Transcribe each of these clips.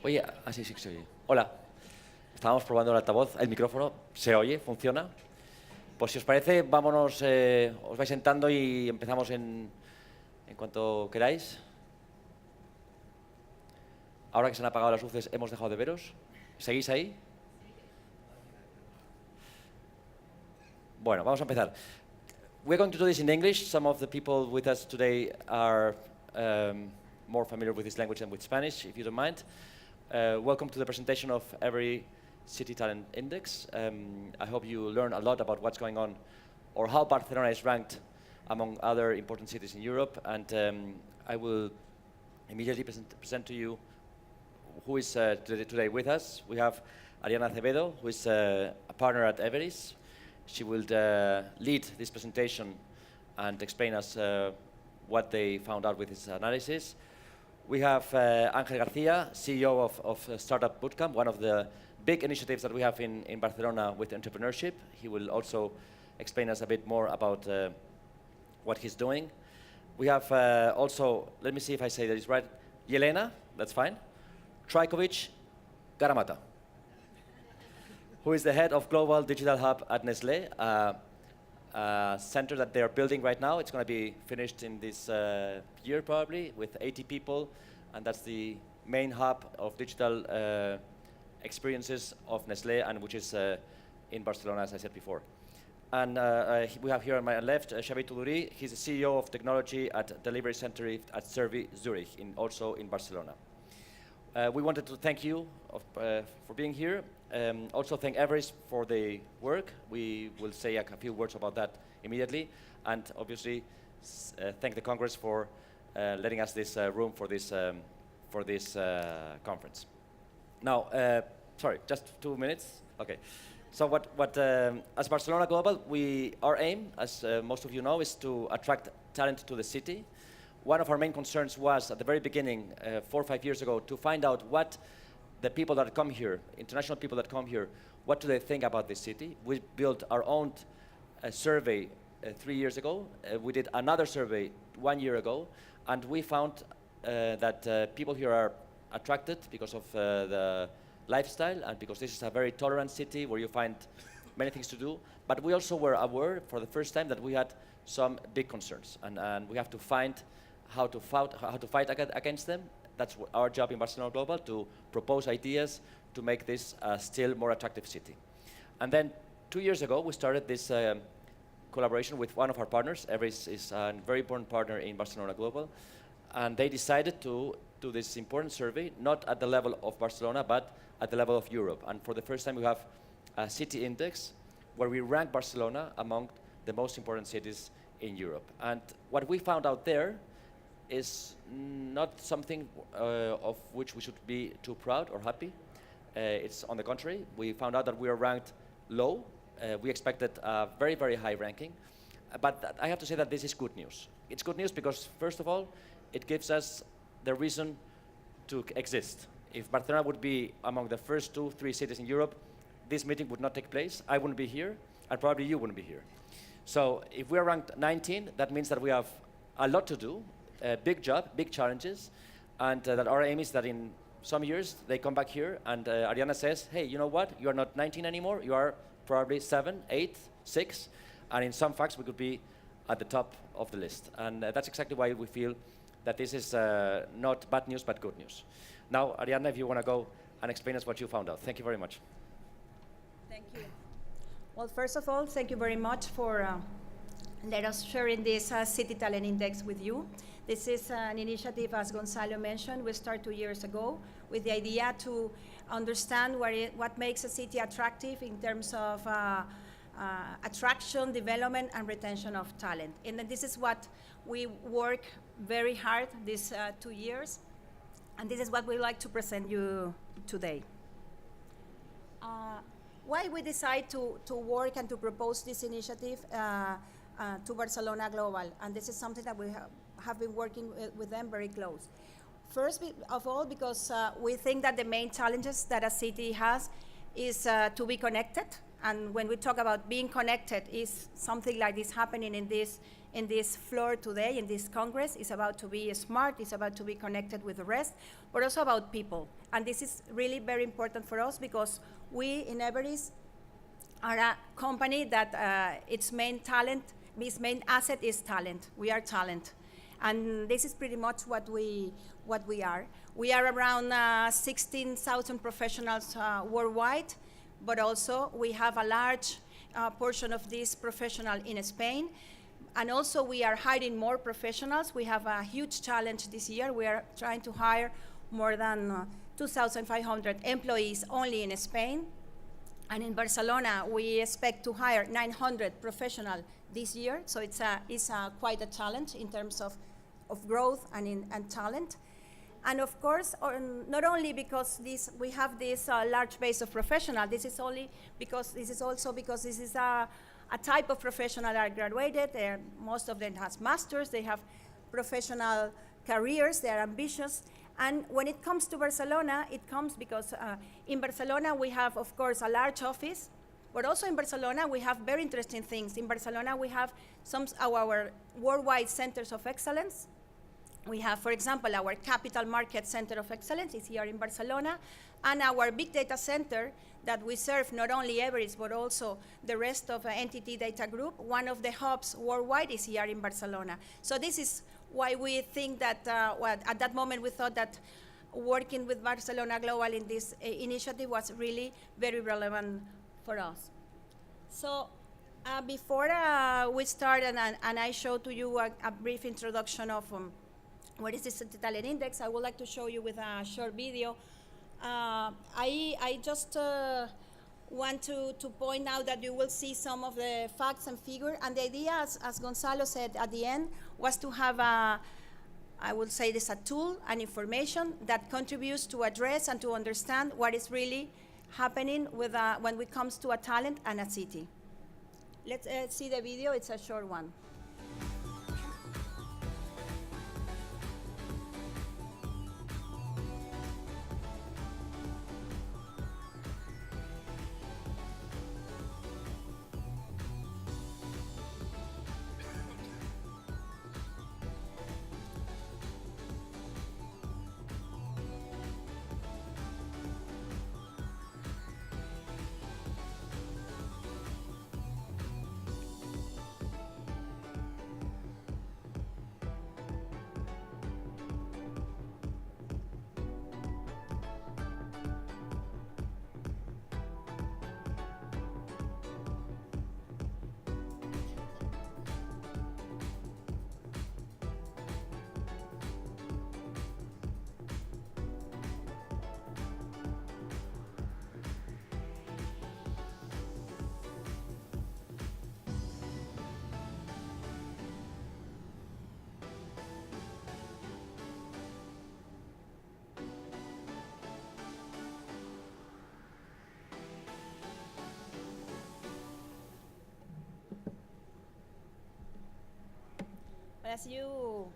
Oye, sí, sí, se oye. Hola. Estábamos probando el altavoz, el micrófono, se oye, funciona. Pues si os parece, vámonos, os vais sentando y empezamos en cuanto queráis. Ahora que se han apagado las luces, hemos dejado de veros. ¿Seguís ahí? Bueno, vamos a empezar. We're going to do this in English. Some of the people with us today are more familiar with this language than with Spanish, if you don't mind. Welcome to the presentation of Everis City Talent Index. I hope you learn a lot about what's going on or how Barcelona is ranked among other important cities in Europe. And I will immediately present to you who is today with us. We have Ariana Acevedo, who is a partner at Everis. She will lead this presentation and explain us what they found out with this analysis. We have Ángel García, CEO of Startup Bootcamp, one of the big initiatives that we have in Barcelona with entrepreneurship. He will also explain us a bit more about what he's doing. We have also, let me see if I say that is right, Yelena, that's fine, Trajkovic Garamata, who is the head of Global Digital Hub at Nestlé, a center that they're building right now. It's going to be finished in this year probably with 80 people, and that's the main hub of digital experiences of Nestlé, and which is in Barcelona, as I said before. And we have here on my left Xavier Tuduri. He's the CEO of technology at Delivery Center at Servi Zurich, also in Barcelona. We wanted to thank you for being here. Also thank Everis for the work. We will say a few words about that immediately. And obviously thank the Congress for letting us this room for this conference. Now, sorry, just 2 minutes? Okay. So as Barcelona Global, our aim, as most of you know, is to attract talent to the city. One of our main concerns was, at the very beginning, 4 or 5 years ago, to find out what the people that come here, international people that come here, what do they think about this city? We built our own survey 3 years ago. We did another survey 1 year ago, and we found that people here are attracted because of the lifestyle and because this is a very tolerant city where you find many things to do. But we also were aware for the first time that we had some big concerns, and we have to find how to fight against them. That's our job in Barcelona Global, to propose ideas to make this a still more attractive city. And then 2 years ago, we started this collaboration with one of our partners. Everis is a very important partner in Barcelona Global. And they decided to do this important survey, not at the level of Barcelona, but at the level of Europe. And for the first time, we have a city index where we rank Barcelona among the most important cities in Europe. And what we found out there is not something of which we should be too proud or happy. It's on the contrary. We found out that we are ranked low. We expected a very, very high ranking. But I have to say that this is good news. It's good news because, first of all, it gives us the reason to exist. If Barcelona would be among the first 2 or 3 cities in Europe, this meeting would not take place. I wouldn't be here, and probably you wouldn't be here. So if we're ranked 19, that means that we have a lot to do, a big job, big challenges, and that our aim is that in some years they come back here and Ariana says, hey, you know what? You are not 19 anymore. You are probably 7, 8, 6, and in some facts we could be at the top of the list. And that's exactly why we feel that this is not bad news, but good news. Now, Ariana, if you want to go and explain us what you found out. Thank you very much. Thank you. Well, first of all, thank you very much for let us sharing this City Talent Index with you. This is an initiative, as Gonzalo mentioned, we started 2 years ago with the idea to understand what makes a city attractive in terms of attraction, development, and retention of talent. And this is what we work very hard these 2 years, and this is what we'd like to present you today. Why we decide to work and to propose this initiative to Barcelona Global, and this is something that we have been working with them very close. First of all, because we think that the main challenges that a city has is to be connected And when we talk about being connected, is something like this happening in this floor today, in this Congress. It's about to be smart, it's about to be connected with the rest, but also about people. And this is really very important for us because we in Everis are a company that its main asset is talent. We are talent. And this is pretty much what we are. We are around 16,000 professionals worldwide, but also we have a large portion of this professional in Spain. And also we are hiring more professionals. We have a huge challenge this year. We are trying to hire more than 2,500 employees only in Spain. And in Barcelona, we expect to hire 900 professionals this year. So it's quite a challenge in terms of growth and talent. And of course, not only because we have this large base of professionals, this is also because this is a type of professional that are graduated. Most of them has masters. They have professional careers. They are ambitious. And when it comes to Barcelona, it comes because in Barcelona we have, of course, a large office, but also in Barcelona we have very interesting things. In Barcelona we have some of our worldwide centers of excellence. We have, for example, our Capital Market Center of Excellence is here in Barcelona, and our Big Data Center that we serve not only Everis, but also the rest of Entity Data Group. One of the hubs worldwide is here in Barcelona. So this is why we think that, at that moment we thought that working with Barcelona Global in this initiative was really very relevant for us. So before we start and I show to you a brief introduction of what is the City Talent Index, I would like to show you with a short video. I just want to point out that you will see some of the facts and figures. And the idea, as Gonzalo said at the end, was to have I would say this a tool and information that contributes to address and to understand what is really happening with when it comes to a talent and a city. Let's see the video. It's a short one. As you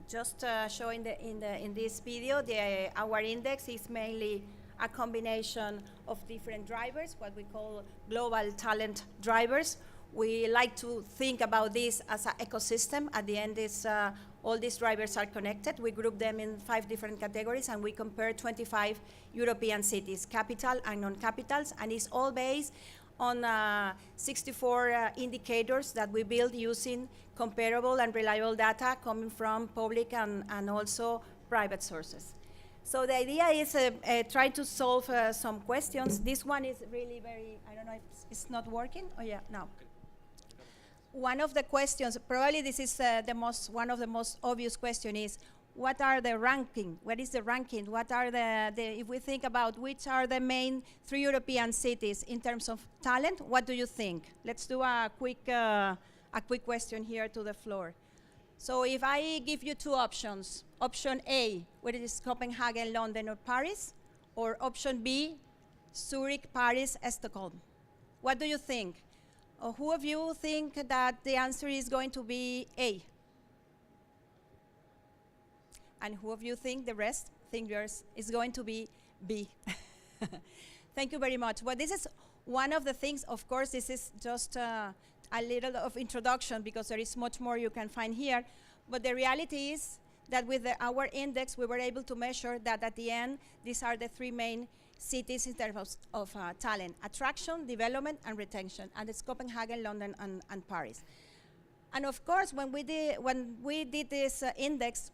just show in this video, our index is mainly a combination of different drivers, what we call global talent drivers. We like to think about this as an ecosystem. At the end, all these drivers are connected. We group them in 5 different categories, and we compare 25 European cities, capital and non-capitals, and it's all based on 64 indicators that we build using comparable and reliable data coming from public and also private sources. So the idea is try to solve some questions. This one is really very, I don't know if it's not working. Oh yeah, now. One of the questions, probably this is one of the most obvious questions is, what are the ranking? What is the ranking? What are if we think about which are the main 3 European cities in terms of talent, what do you think? Let's do a quick question here to the floor. So if I give you 2 options, option A, whether it is Copenhagen, London, or Paris, or option B, Zurich, Paris, Stockholm, what do you think? Or who of you think that the answer is going to be A? And who of you think the rest think yours is going to be B? Thank you very much. Well, this is one of the things, of course, this is just a little of introduction because there is much more you can find here, but the reality is that with our index, we were able to measure that at the end, these are the three main cities in terms of talent: attraction, development, and retention. And it's Copenhagen, London, and Paris. And of course, when we did this index,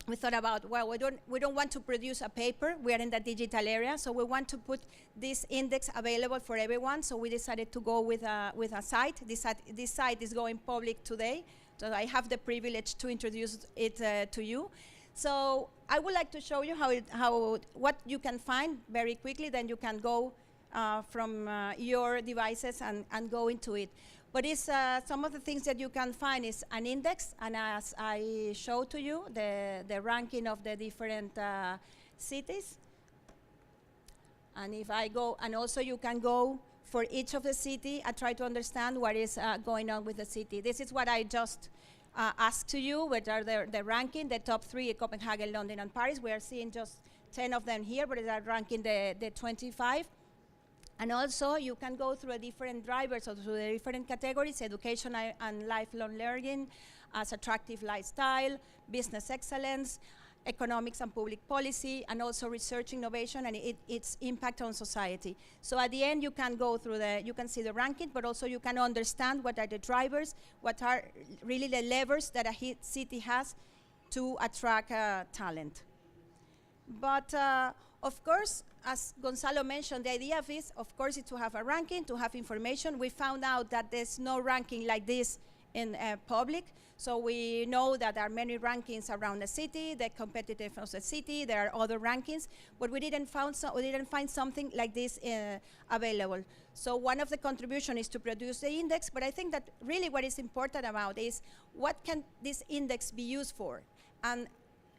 we thought about, well, we don't want to produce a paper. We are in the digital area, so we want to put this index available for everyone. So we decided to go with a site. This site is going public today, so I have the privilege to introduce it to you. So I would like to show you what you can find very quickly. Then you can go from your devices and go into it. But it's, some of the things that you can find is an index, and as I showed to you, the ranking of the different cities. And if I go, and also you can go for each of the city and try to understand what is going on with the city. This is what I just asked to you, which are the ranking, the top 3, Copenhagen, London, and Paris. We are seeing just 10 of them here, but they are ranking the 25. And also, you can go through different drivers or through the different categories: education and lifelong learning, as attractive lifestyle, business excellence, economics and public policy, and also research innovation and its impact on society. So at the end, you can go through you can see the ranking, but also you can understand what are the drivers, what are really the levers that a city has to attract talent. But of course, as Gonzalo mentioned, the idea of this, of course, is to have a ranking, to have information. We found out that there's no ranking like this in public. So we know that there are many rankings around the city, the competitiveness of the city. There are other rankings, but we didn't find something like this available. So one of the contributions is to produce the index, but I think that really what is important about is what can this index be used for? And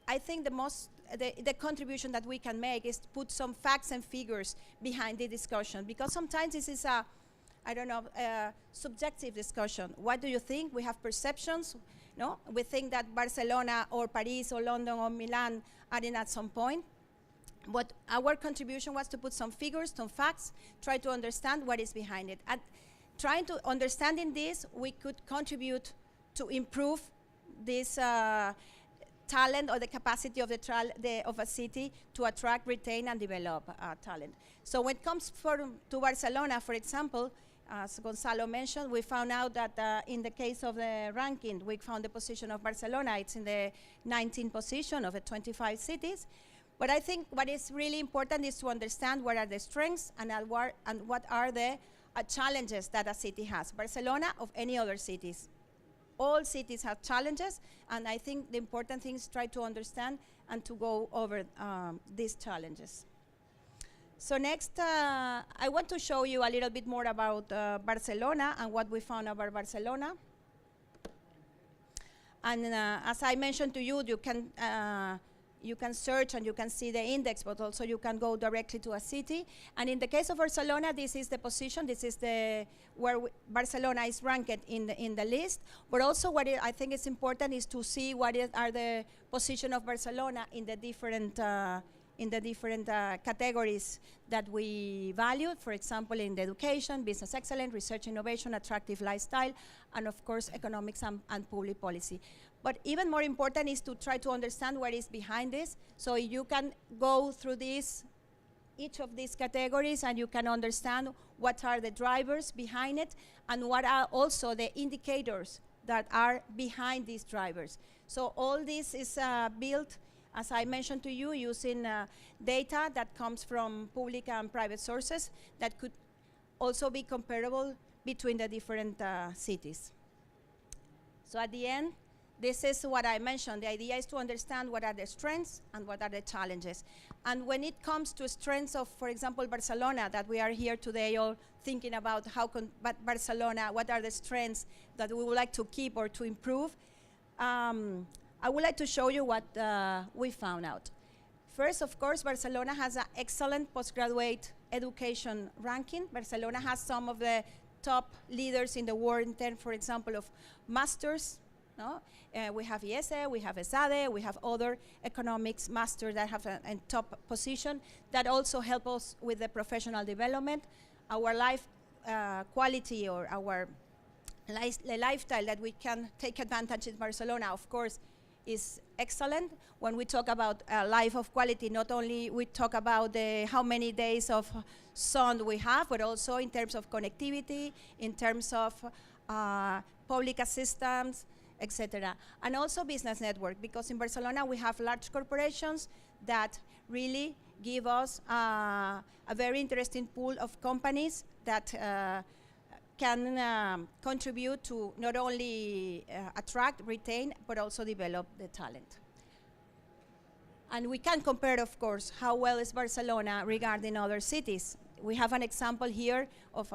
I think the contribution that we can make is to put some facts and figures behind the discussion, because sometimes this is a subjective discussion. What do you think? We have perceptions. No, we think that Barcelona or Paris or London or Milan are in at some point. But our contribution was to put some figures, some facts, try to understand what is behind it. And trying to understanding this, we could contribute to improve this talent or the capacity of of a city to attract, retain, and develop talent. So when it comes to Barcelona, for example, as Gonzalo mentioned, we found out that in the case of the ranking, we found the position of Barcelona. It's in the 19th position of the 25 cities. But I think what is really important is to understand what are the strengths and what are the challenges that a city has. Barcelona of any other cities. All cities have challenges, and I think the important thing is try to understand and to go over these challenges. So next, I want to show you a little bit more about Barcelona and what we found about Barcelona. And as I mentioned to you, you can search and you can see the index, but also you can go directly to a city. And in the case of Barcelona, this is the position. This is where Barcelona is ranked in the list. But also what I think is important is to see what are the position of Barcelona in the different categories that we value. For example, in the education, business excellence, research innovation, attractive lifestyle, and of course, economics and public policy. But even more important is to try to understand what is behind this. So you can go through each of these categories, and you can understand what are the drivers behind it, and what are also the indicators that are behind these drivers. So all this is built, as I mentioned to you, using data that comes from public and private sources that could also be comparable between the different cities. So at the end, this is what I mentioned. The idea is to understand what are the strengths and what are the challenges. And when it comes to strengths of, for example, Barcelona, that we are here today all thinking about Barcelona, what are the strengths that we would like to keep or to improve, I would like to show you what we found out. First, of course, Barcelona has an excellent postgraduate education ranking. Barcelona has some of the top leaders in the world in terms, for example, of masters. No? We have IESE, we have ESADE, we have other economics masters that have a top position that also help us with the professional development. our life quality or our the lifestyle that we can take advantage in Barcelona, of course, is excellent. When we talk about life of quality, not only we talk about how many days of sun we have, but also in terms of connectivity, in terms of public assistance, etc. And also business network, because in Barcelona we have large corporations that really give us a very interesting pool of companies that can contribute to not only attract, retain, but also develop the talent. And we can compare, of course, how well is Barcelona regarding other cities. We have an example here of,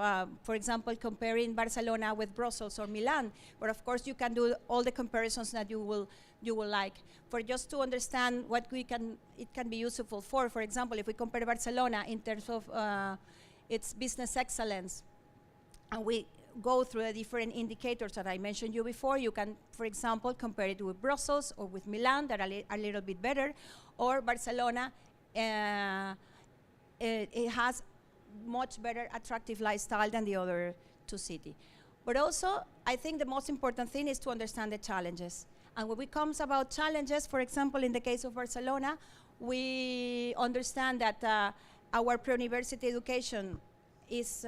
for example, comparing Barcelona with Brussels or Milan, but of course you can do all the comparisons that you will like. For just to understand what it can be useful for example, if we compare Barcelona in terms of its business excellence, and we go through the different indicators that I mentioned you before, you can, for example, compare it with Brussels or with Milan that are a little bit better, or Barcelona, it has much better attractive lifestyle than the other two cities. But also, I think the most important thing is to understand the challenges. And when it comes about challenges, for example, in the case of Barcelona, we understand that our pre-university education is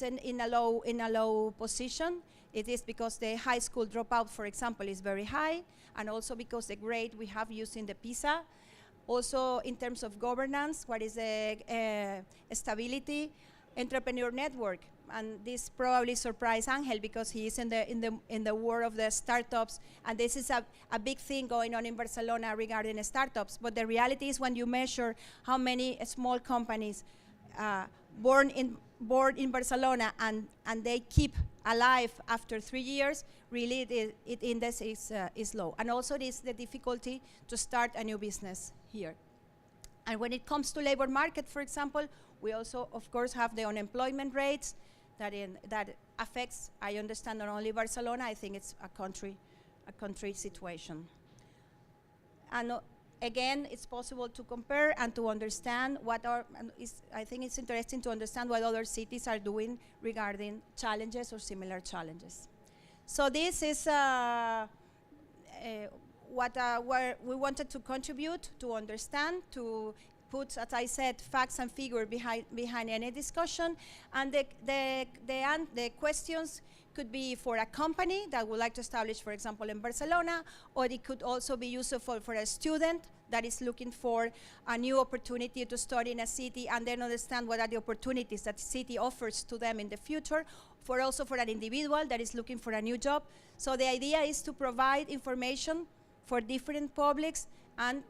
in a low position. It is because the high school dropout, for example, is very high, and also because the grade we have using the PISA. Also, in terms of governance, what is the stability, entrepreneur network, and this probably surprised Angel because he is in the world of the startups, and this is a big thing going on in Barcelona regarding startups. But the reality is, when you measure how many small companies born in Barcelona and they keep alive after 3 years, really the index is low. And also it is the difficulty to start a new business here. And when it comes to labor market, for example, we also, of course, have the unemployment rates that affects, I understand, not only Barcelona, I think it's a country situation. And again, it's possible to compare and to understand I think it's interesting to understand what other cities are doing regarding challenges or similar challenges. So this is where we wanted to contribute, to understand, to put, as I said, facts and figures behind any discussion. And the questions could be for a company that would like to establish, for example, in Barcelona, or it could also be useful for a student that is looking for a new opportunity to study in a city and then understand what are the opportunities that the city offers to them in the future, also for an individual that is looking for a new job. So the idea is to provide information for different publics and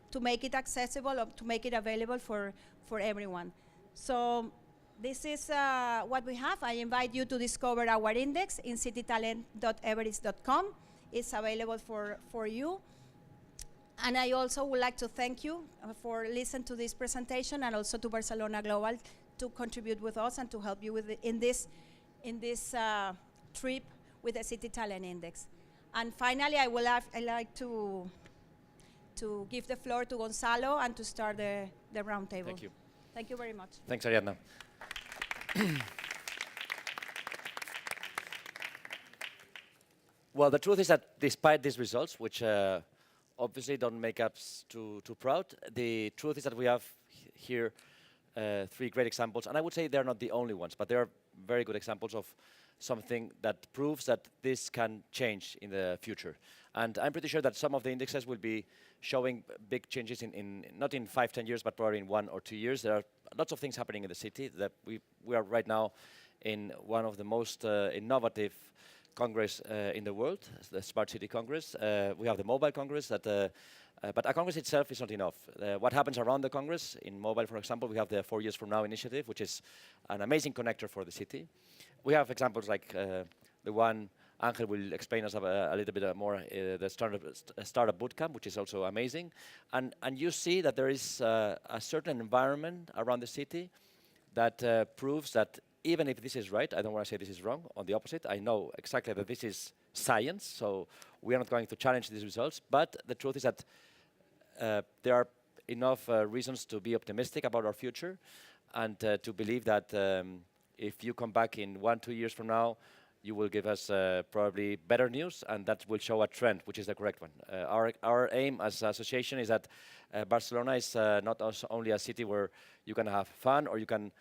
to make it accessible or to make it available for everyone. So this is what we have. I invite you to discover our index in citytalent.everis.com. It's available for you. And I also would like to thank you for listening to this presentation, and also to Barcelona Global to contribute with us and to help you with in this trip with the City Talent Index. And finally, I like to give the floor to Gonzalo and to start the roundtable. Thank you. Thank you very much. Thanks, Ariadna. Well, the truth is that despite these results, which obviously don't make us too proud, the truth is that we have here 3 great examples, and I would say they're not the only ones, but they are very good examples of something that proves that this can change in the future. And I'm pretty sure that some of the indexes will be showing big changes in not in 5-10 years, but probably in 1 or 2 years. There are lots of things happening in the city. That we are right now in one of the most innovative Congress in the world, the Smart City Congress. We have the Mobile Congress, but a Congress itself is not enough. What happens around the Congress, in mobile, for example, we have the 4 Years From Now initiative, which is an amazing connector for the city. We have examples like the one Angel will explain us a little bit more, the startup bootcamp, which is also amazing. And you see that there is a certain environment around the city that proves that even if this is right, I don't want to say this is wrong, on the opposite, I know exactly that this is science, so we are not going to challenge these results, but the truth is that there are enough reasons to be optimistic about our future. and to believe that if you come back in 1-2 years from now, you will give us probably better news, and that will show a trend, which is the correct one. Our aim as an association is that Barcelona is not only a city where you can have fun or you can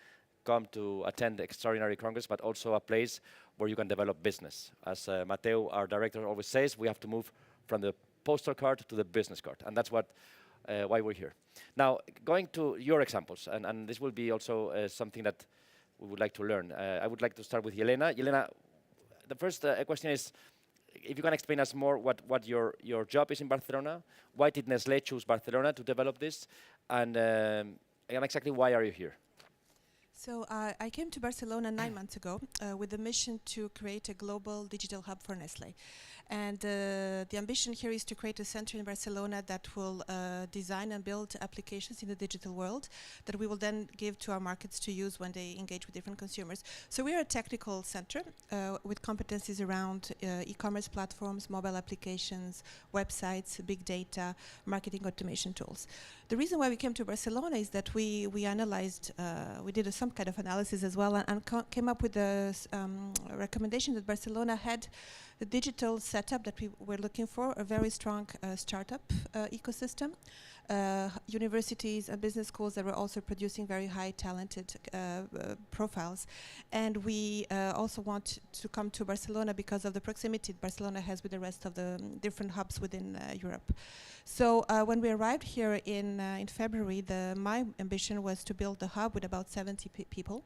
come to attend extraordinary congress, but also a place where you can develop business. As Mateo, our director, always says, we have to move from the poster card to the business card, and that's what why we're here. Now, going to your examples, and this will be also something that we would like to learn. I would like to start with Yelena. Yelena, the first question is, if you can explain us more what your job is in Barcelona, why did Nestlé choose Barcelona to develop this, and exactly why are you here? So I came to Barcelona 9 months ago with the mission to create a global digital hub for Nestlé. And the ambition here is to create a center in Barcelona that will design and build applications in the digital world that we will then give to our markets to use when they engage with different consumers. So we are a technical center with competencies around e-commerce platforms, mobile applications, websites, big data, marketing automation tools. The reason why we came to Barcelona is that we analyzed, we did some kind of analysis as well, and came up with a recommendation that Barcelona had the digital setup that we were looking for, a very strong startup ecosystem, universities and business schools that were also producing very high talented profiles. And we also want to come to Barcelona because of the proximity Barcelona has with the rest of the different hubs within Europe. So when we arrived here in February, my ambition was to build the hub with about 70 people.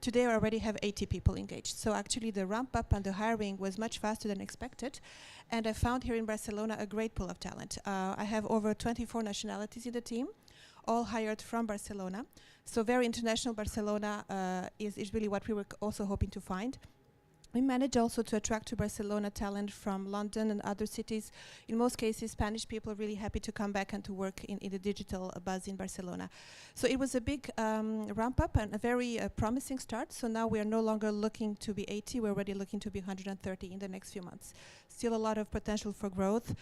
Today I already have 80 people engaged. So actually the ramp up and the hiring was much faster than expected. And I found here in Barcelona a great pool of talent. I have over 24 nationalities in the team, all hired from Barcelona. So very international Barcelona is really what we were also hoping to find. We managed also to attract to Barcelona talent from London and other cities. In most cases, Spanish people are really happy to come back and to work in the digital buzz in Barcelona. So it was a big ramp up and a very promising start. So now we are no longer looking to be 80, we're already looking to be 130 in the next few months. Still a lot of potential for growth.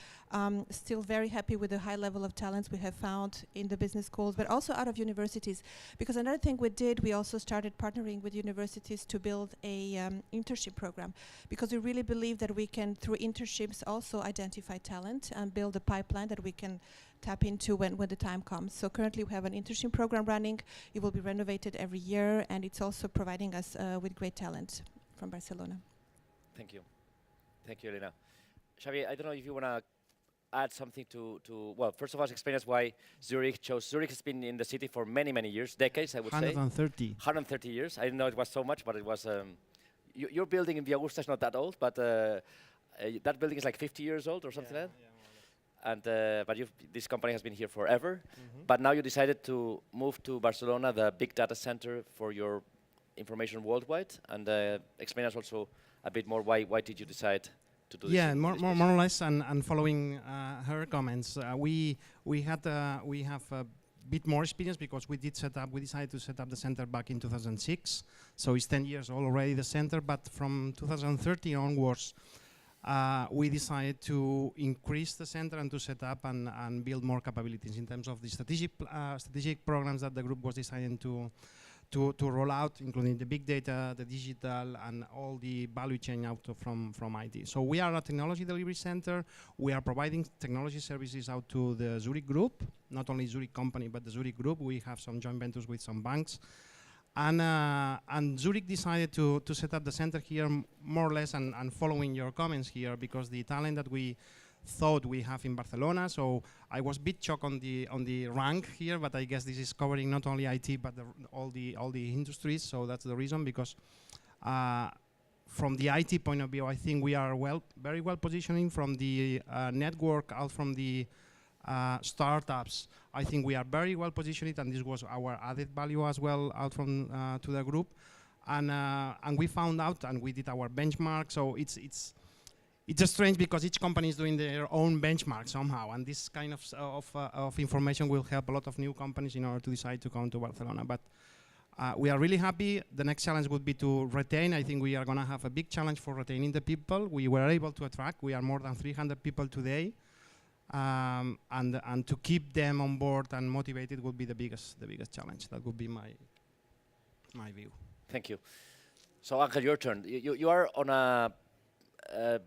Still very happy with the high level of talents we have found in the business schools, but also out of universities. Because another thing we did, we also started partnering with universities to build a internship program, because we really believe that we can, through internships, also identify talent and build a pipeline that we can tap into when the time comes. So currently we have an internship program running. It will be renovated every year, and it's also providing us with great talent from Barcelona. Thank you. Thank you, Elena. Xavi, I don't know if you want to add something to well, first of all, explain us why Zurich chose. Zurich has been in the city for many, many years, decades, I would 130. say. 130 years. I didn't know it was so much, but it was... your building in Via Augusta is not that old, but that building is like 50 years old or something like that. Yeah, and but this company has been here forever. Mm-hmm. But now you decided to move to Barcelona, the big data center for your information worldwide. And explain us also a bit more why did you decide to do this? Yeah, more or less, and following her comments, we have a bit more experience because we decided to set up the center back in 2006. So it's 10 years old already, the center, but from 2013 onwards, we decided to increase the center and to set up and build more capabilities in terms of the strategic programs that the group was deciding to roll out, including the big data, the digital, and all the value chain out from IT. So we are a technology delivery center. We are providing technology services out to the Zurich group, not only Zurich company, but the Zurich group. We have some joint ventures with some banks. And Zurich decided to set up the center here more or less, and following your comments here, because the talent that we thought we have in Barcelona. So I was a bit shocked on the rank here, but I guess this is covering not only IT but all the industries. So that's the reason, because from the IT point of view, I think we are very well positioning. From the network out from the startups, I think we are very well positioned, and this was our added value as well out from to the group. And we found out, and we did our benchmark. So it's just strange because each company is doing their own benchmark somehow, and this kind of information will help a lot of new companies in order to decide to come to Barcelona. But we are really happy. The next challenge would be to retain. I think we are going to have a big challenge for retaining the people. We were able to attract. We are more than 300 people today, and to keep them on board and motivated would be the biggest challenge. That would be my my view. Thank you. So, Angel, your turn. You are on a.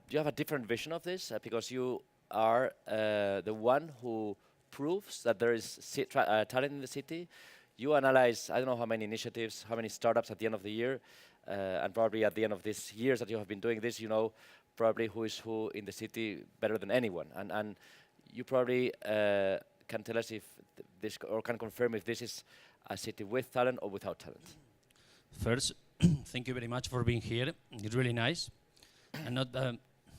You have a different vision of this because you are the one who proves that there is talent in the city. You analyze, I don't know how many initiatives, how many startups at the end of the year, and probably at the end of these years that you have been doing this, you know probably who is who in the city better than anyone. And you probably can tell us if this, or can confirm if this is a city with talent or without talent. First, thank you very much for being here. It's really nice. And not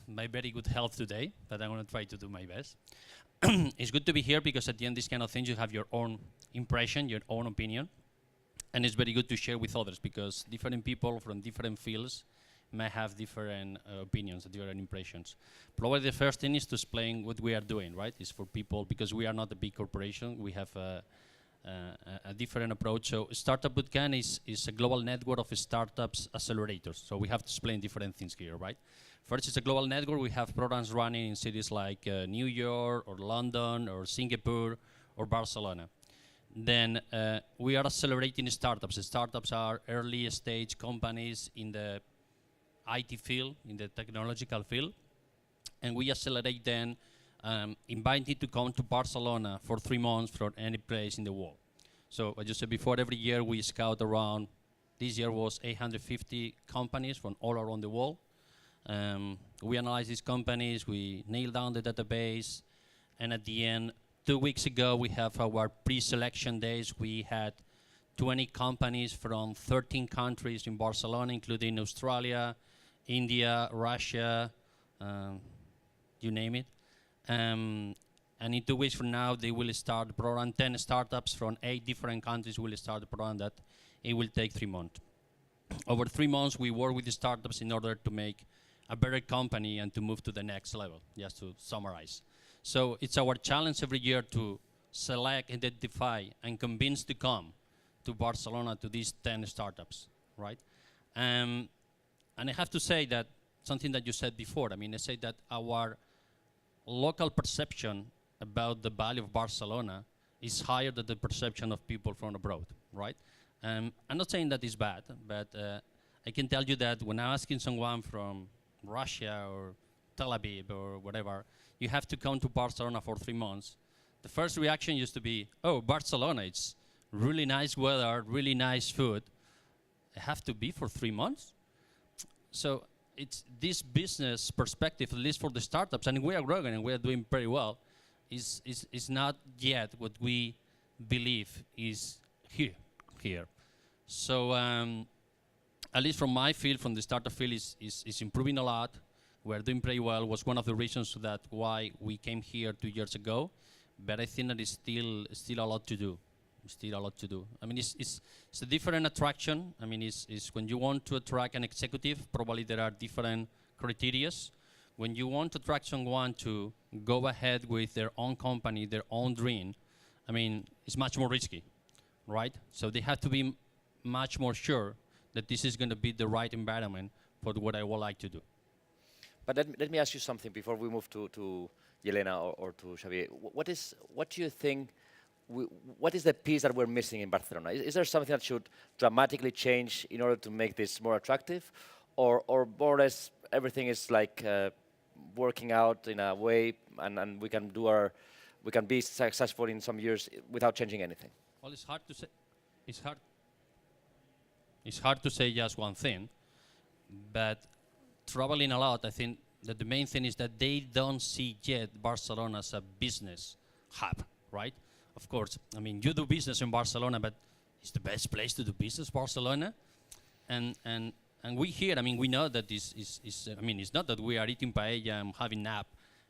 my very good health today, but I'm going to try to do my best. It's good to be here because at the end, these kind of things, you have your own impression, your own opinion. And it's very good to share with others because different people from different fields may have different opinions, different impressions. Probably the first thing is to explain what we are doing, right? It's for people, because we are not a big corporation, we have a different approach. So Startup Bootcamp is a global network of startups accelerators. So we have to explain different things here, right? First, it's a global network. We have programs running in cities like New York or London or Singapore or Barcelona. Then we are accelerating startups. Startups are early stage companies in the IT field, in the technological field. And we accelerate them, invited to come to Barcelona for 3 months from any place in the world. So as you said before, every year we scout around, this year was 850 companies from all around the world. We analyze these companies, we nail down the database, and at the end, 2 weeks ago, we have our pre-selection days. We had 20 companies from 13 countries in Barcelona, including Australia, India, Russia, you name it. And in 2 weeks from now, they will start the program. 10 startups from 8 different countries will start the program that it will take 3 months. Over 3 months, we work with the startups in order to make a better company and to move to the next level, just to summarize. So it's our challenge every year to select, identify, and convince to come to Barcelona to these 10 startups, right? And I have to say that something that you said before, I say that our local perception about the value of Barcelona is higher than the perception of people from abroad, right? I'm not saying that is bad, but I can tell you that when I'm asking someone from Russia or Tel Aviv or whatever, you have to come to Barcelona for 3 months. The first reaction used to be, oh, Barcelona, it's really nice weather, really nice food. I have to be for 3 months? So it's this business perspective, at least for the startups, and we are growing and we are doing very well, is not yet what we believe is here. So at least from my field, from the startup field, is improving a lot. We're doing pretty well. Was one of the reasons that why we came here 2 years ago. But I think that it's still a lot to do. Still a lot to do. It's a different attraction. It's when you want to attract an executive, probably there are different criteria. When you want to attract someone to go ahead with their own company, their own dream, it's much more risky, right? So they have to be much more sure that this is going to be the right environment for what I would like to do. But let me ask you something before we move to Yelena or to Xavier. What do you think? What is the piece that we're missing in Barcelona? Is there something that should dramatically change in order to make this more attractive, or more or less everything is like working out in a way, and we can be successful in some years without changing anything? Well, it's hard to say. It's hard to say just one thing, but traveling a lot, I think that the main thing is that they don't see yet Barcelona as a business hub, right? Of course, you do business in Barcelona, but it's the best place to do business, Barcelona. And we here, we know that it's not that we are eating paella and having nap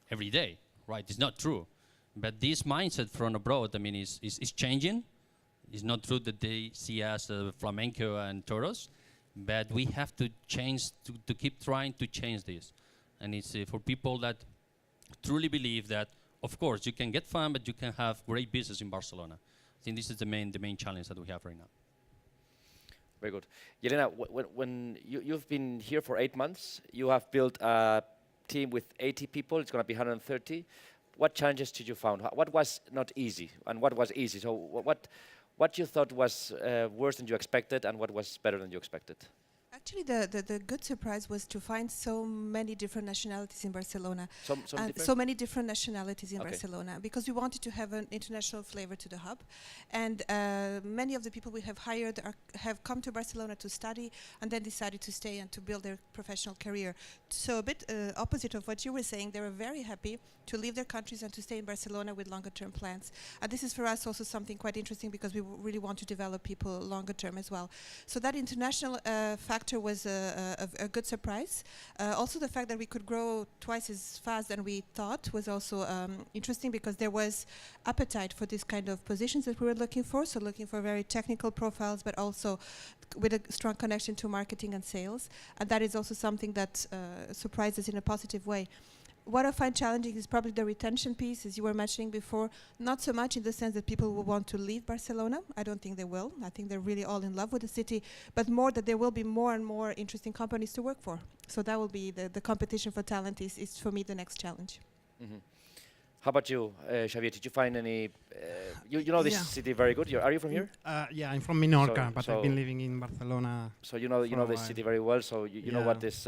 every day, right? It's not true. But this mindset from abroad, is changing. It's not true that they see us flamenco and toros, but we have to change, to keep trying to change this. And it's for people that truly believe that, of course, you can get fun, but you can have great business in Barcelona. I think this is the main challenge that we have right now. Very good. Yelena, when you've been here for 8 months, you have built a team with 80 people. It's going to be 130. What challenges did you find? What was not easy, and what was easy? So what you thought was worse than you expected, and what was better than you expected? Actually, the good surprise was to find so many different nationalities in Barcelona. Some And different? so many different nationalities in Okay. Barcelona, because we wanted to have an international flavor to the hub. And many of the people we have hired have come to Barcelona to study and then decided to stay and to build their professional career. So a bit opposite of what you were saying, they were very happy to leave their countries and to stay in Barcelona with longer term plans. And this is for us also something quite interesting, because we really want to develop people longer term as well. So that international factor was a good surprise. Also the fact that we could grow twice as fast than we thought was also interesting, because there was appetite for this kind of positions that we were looking for. So looking for very technical profiles, but also with a strong connection to marketing and sales. And that is also something that surprised us in a positive way. What I find challenging is probably the retention piece, as you were mentioning before. Not so much in the sense that people will want to leave Barcelona. I don't think they will. I think they're really all in love with the city, but more that there will be more and more interesting companies to work for. So that will be the competition for talent is for me the next challenge. Mm-hmm. How about you, Xavier? Did you find any? You know this Yeah. city very good. Are you from here? Yeah, I'm from Minorca, So- but so- I've been living in Barcelona. So you know For a this while. city very well. So you know Yeah. what this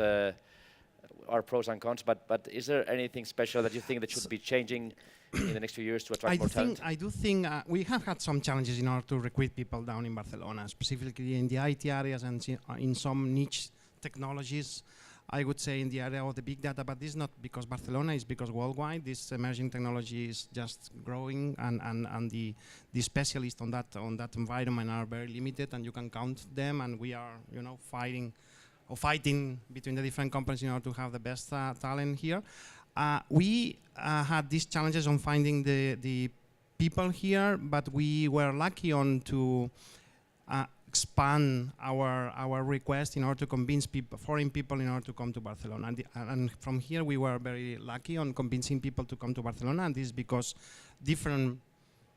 are pros and cons. But is there anything special that you think that should be changing in the next few years to attract more talent? I do think we have had some challenges in order to recruit people down in Barcelona, specifically in the IT areas and in some niche technologies. I would say in the area of the big data, but this is not because Barcelona, it's because worldwide this emerging technology is just growing, and the specialists on that environment are very limited, and you can count them, and we are fighting between the different companies in order to have the best talent here. We had these challenges on finding the people here, but we were lucky on to expand our request in order to convince foreign people in order to come to Barcelona. And from here we were very lucky on convincing people to come to Barcelona, and this is because different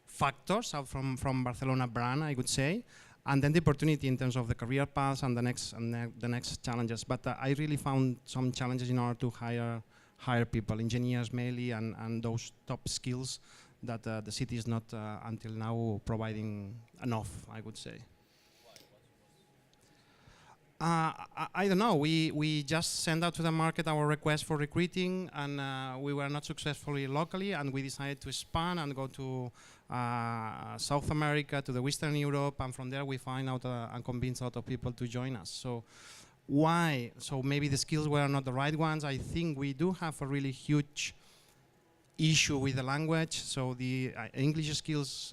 factors out from Barcelona brand, I would say, and then the opportunity in terms of the career paths and the next challenges. But I really found some challenges in order to hire people, engineers mainly, and those top skills that the city is not until now providing enough, I would say. I don't know. We just sent out to the market our request for recruiting, and we were not successfully locally, and we decided to expand and go to South America, to the Western Europe, and from there we find out and convince a lot of people to join us. So why? So maybe the skills were not the right ones. I think we do have a really huge issue with the language. So the English skills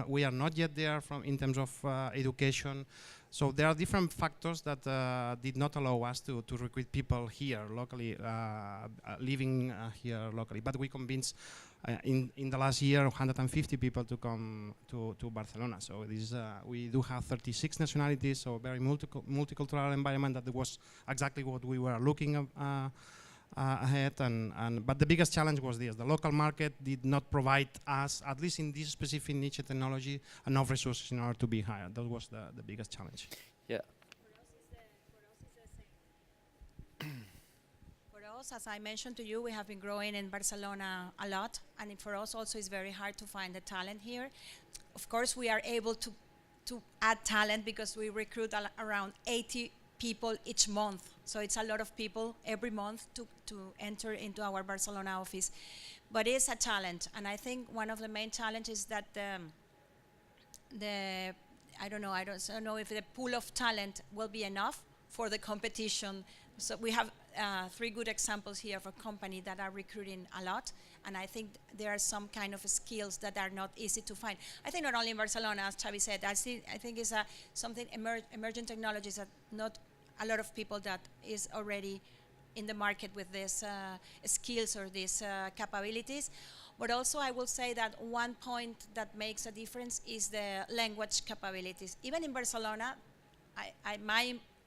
we are not yet there in terms of education. So there are different factors that did not allow us to recruit people here locally, living here locally. But we convinced in the last year 150 people to come to Barcelona. So this we do have 36 nationalities, so very multicultural environment. That was exactly what we were looking ahead. But the biggest challenge was this: the local market did not provide us, at least in this specific niche technology, enough resources in order to be hired. That was the biggest challenge. Yeah. For us, as I mentioned to you, we have been growing in Barcelona a lot, and for us also it's very hard to find the talent here. Of course, we are able to add talent because we recruit around 80 people each month. So it's a lot of people every month to enter into our Barcelona office. But it's a challenge, and I think one of the main challenges is that I don't know if the pool of talent will be enough for the competition. So we have 3 good examples here of a company that are recruiting a lot, and I think there are some kind of skills that are not easy to find. I think not only in Barcelona, as Xavi said, I think it's something emerging technologies that not a lot of people that is already in the market with these skills or these capabilities. But also I will say that one point that makes a difference is the language capabilities. Even in Barcelona,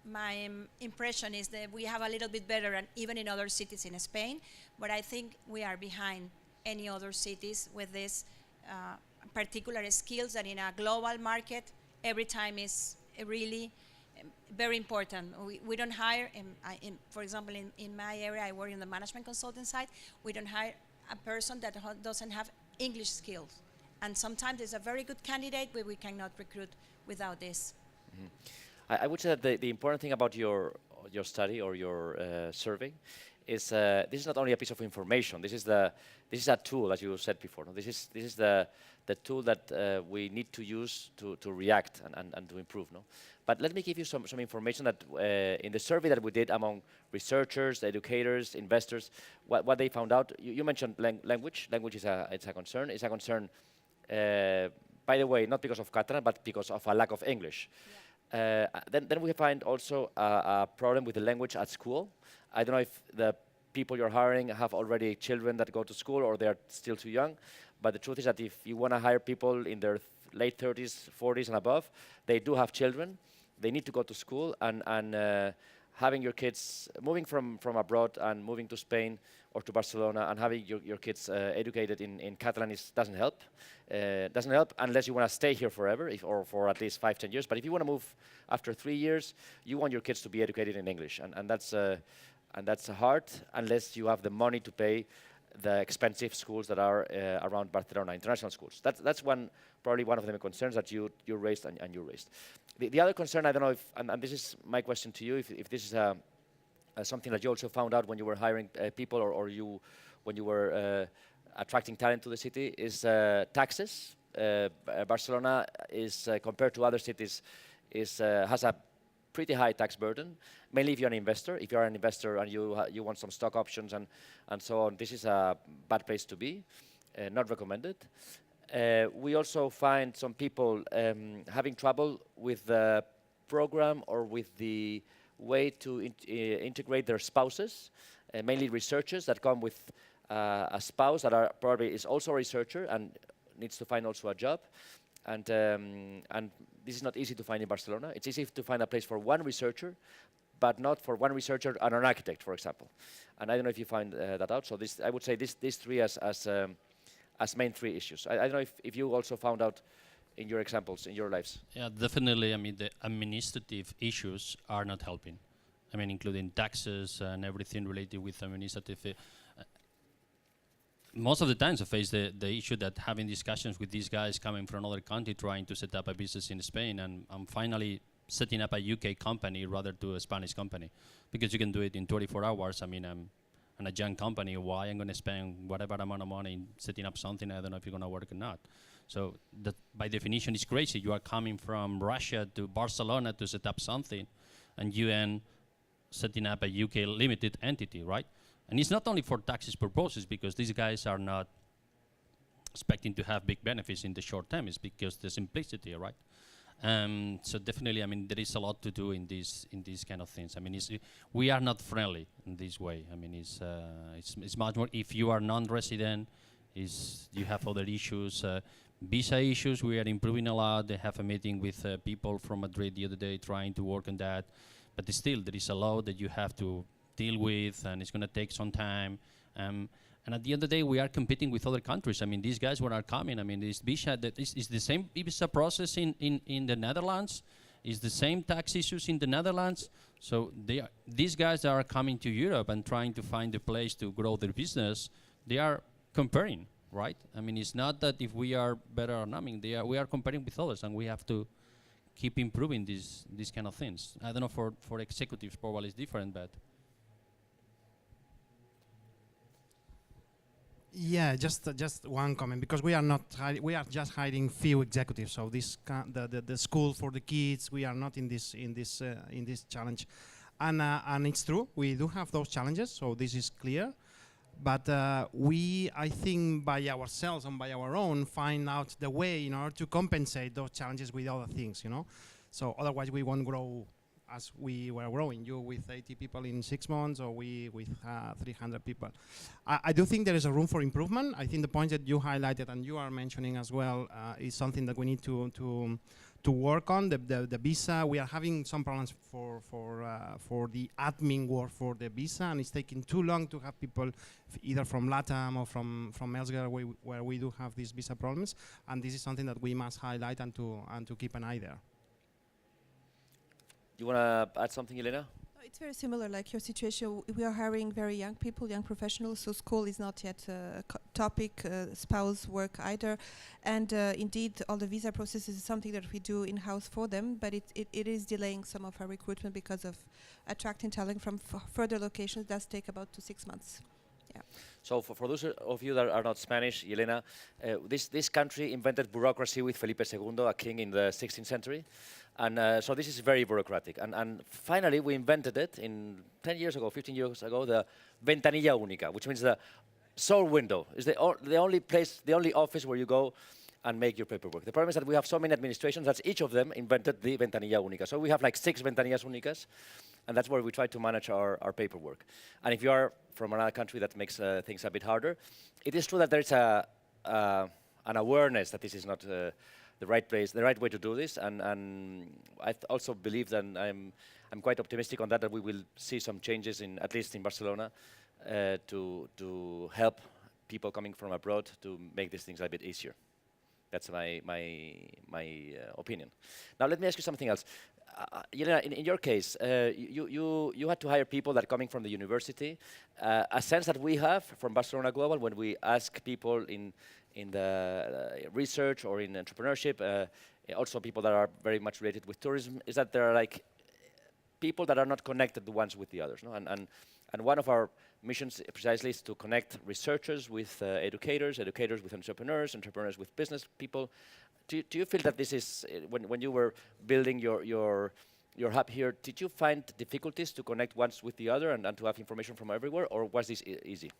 my impression is that we have a little bit better, and even in other cities in Spain, but I think we are behind any other cities with these particular skills that in a global market every time is really very important. We don't hire, for example, in my area, I work in the management consulting side, we don't hire a person that doesn't have English skills. And sometimes it's a very good candidate, but we cannot recruit without this. I would say that the important thing about your study or your survey is this is not only a piece of information. This is a tool, as you said before. No? This is the tool that we need to use to react and to improve. No? But let me give you some information that in the survey that we did among researchers, educators, investors, what they found out. You mentioned language. Language is a concern. It's a concern, by the way, not because of Catalan, but because of a lack of English. Yeah. Then we find also a problem with the language at school. I don't know if the people you're hiring have already children that go to school or they're still too young, but the truth is that if you want to hire people in their late 30s, 40s and above, they do have children, they need to go to school, and having your kids, moving from abroad and moving to Spain or to Barcelona and having your kids educated in Catalan doesn't help. Doesn't help unless you want to stay here forever, or for at least 5-10 years. But if you want to move after 3 years, you want your kids to be educated in English, and that's hard unless you have the money to pay the expensive schools that are around Barcelona, international schools. That's probably one of the main concerns that you raised and you raised. The other concern, I don't know if, and this is my question to you, if this is something that you also found out when you were hiring people, or when you were attracting talent to the city, is taxes. Barcelona is, compared to other cities, has a pretty high tax burden, mainly if you're an investor. If you're an investor and you want some stock options and so on, this is a bad place to be, not recommended. We also find some people having trouble with the program or with the way to integrate their spouses, mainly researchers that come with a spouse that probably is also a researcher and needs to find also a job. And this is not easy to find in Barcelona. It's easy to find a place for one researcher, but not for one researcher and an architect, for example. And I don't know if you find that out. So I would say these three as main three issues. I don't know if you also found out in your examples, in your lives. Yeah, definitely. I mean, the administrative issues are not helping. I mean, including taxes and everything related with administrative. Most of the times I face the issue that having discussions with these guys coming from another country trying to set up a business in Spain, and I'm finally setting up a UK company rather than a Spanish company, because you can do it in 24 hours. I mean, I'm a young company. Why I'm going to spend whatever amount of money in setting up something? I don't know if you're going to work or not. So that by definition is crazy. You are coming from Russia to Barcelona to set up something, and you end setting up a UK limited entity, right? And it's not only for taxes purposes, because these guys are not expecting to have big benefits in the short term. It's because the simplicity, right? So definitely, I mean, there is a lot to do in these kind of things. I mean, we are not friendly in this way. I mean, it's much more. If you are non-resident, you have other issues, visa issues. We are improving a lot. They have a meeting with people from Madrid the other day, trying to work on that. But still, there is a law that you have to deal with, and it's going to take some time. And at the end of the day, we are competing with other countries. I mean, these guys who are coming, I mean, this visa, is the same visa process in the Netherlands, is the same tax issues in the Netherlands. So these guys are coming to Europe and trying to find a place to grow their business. They are comparing, right? I mean, it's not that if we are better or not. I mean, we are comparing with others, and we have to keep improving these kind of things. I don't know, for executives probably it's different, but... Yeah, just one comment, because we are just hiring few executives. So the school for the kids, we are not in this challenge, and it's true, we do have those challenges. So this is clear, but I think by ourselves and by our own find out the way in order to compensate those challenges with other things, you know. So otherwise we won't grow as we were growing, you with 80 people in 6 months, or we with 300 people. I do think there is a room for improvement. I think the point that you highlighted and you are mentioning as well is something that we need to work on. The visa, we are having some problems for the admin work for the visa, and it's taking too long to have people either from LATAM or from elsewhere where we do have these visa problems, and this is something that we must highlight and to keep an eye there. You want to add something, Elena? It's very similar, like your situation. We are hiring very young people, young professionals, so school is not yet a topic, spouse work either. And indeed, all the visa processes is something that we do in-house for them, but it is delaying some of our recruitment because of attracting talent from further locations. It does take about 2 to 6 months. Yeah. So for those of you that are not Spanish, Yelena, this country invented bureaucracy with Felipe II, a king in the 16th century. And so this is very bureaucratic. And finally, we invented it in 10 years ago, 15 years ago, the ventanilla única, which means the sole window. It's the only place, the only office where you go and make your paperwork. The problem is that we have so many administrations that each of them invented the ventanilla única. So we have like 6 ventanillas únicas, and that's where we try to manage our paperwork. And if you are from another country, that makes things a bit harder. It is true that there is an awareness that this is not the right place, the right way to do this, and I also believe that I'm quite optimistic on that we will see some changes at least in Barcelona to help people coming from abroad to make these things a bit easier. That's my opinion. Now let me ask you something else. Yelena, in your case, you had to hire people that are coming from the university. A sense that we have from Barcelona Global when we ask people in the research or in entrepreneurship, also people that are very much related with tourism, is that there are like people that are not connected the ones with the others. No? And one of our missions precisely is to connect researchers with educators with entrepreneurs with business people. Do you feel that this is, when you were building your hub here, did you find difficulties to connect ones with the other and to have information from everywhere, or was this easy?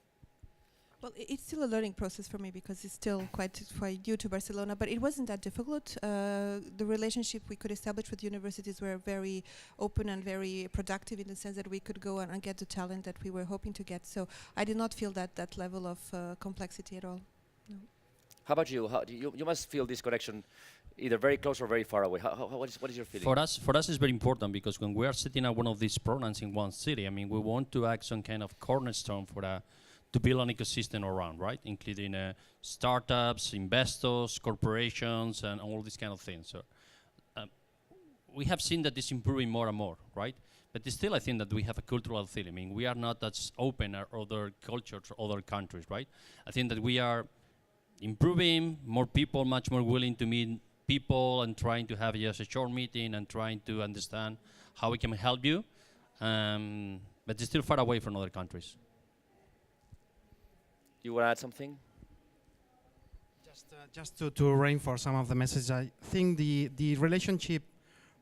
Well, it's still a learning process for me because it's still quite new to Barcelona, but it wasn't that difficult. The relationship we could establish with universities were very open and very productive in the sense that we could go and get the talent that we were hoping to get. So I did not feel that level of complexity at all. No. How about you? You must feel this connection either very close or very far away. What is your feeling? For us, it's very important because when we are setting up one of these programs in one city, I mean, we want to act some kind of cornerstone to build an ecosystem around, right? Including startups, investors, corporations, and all these kind of things. So we have seen that it's improving more and more, right? But still, I think that we have a cultural thing. I mean, we are not as open as other cultures or other countries, right? I think that we are improving, more people, much more willing to meet people and trying to have just a short meeting and trying to understand how we can help you. But it's still far away from other countries. You want to add something? Just to reinforce some of the messages, I think the relationship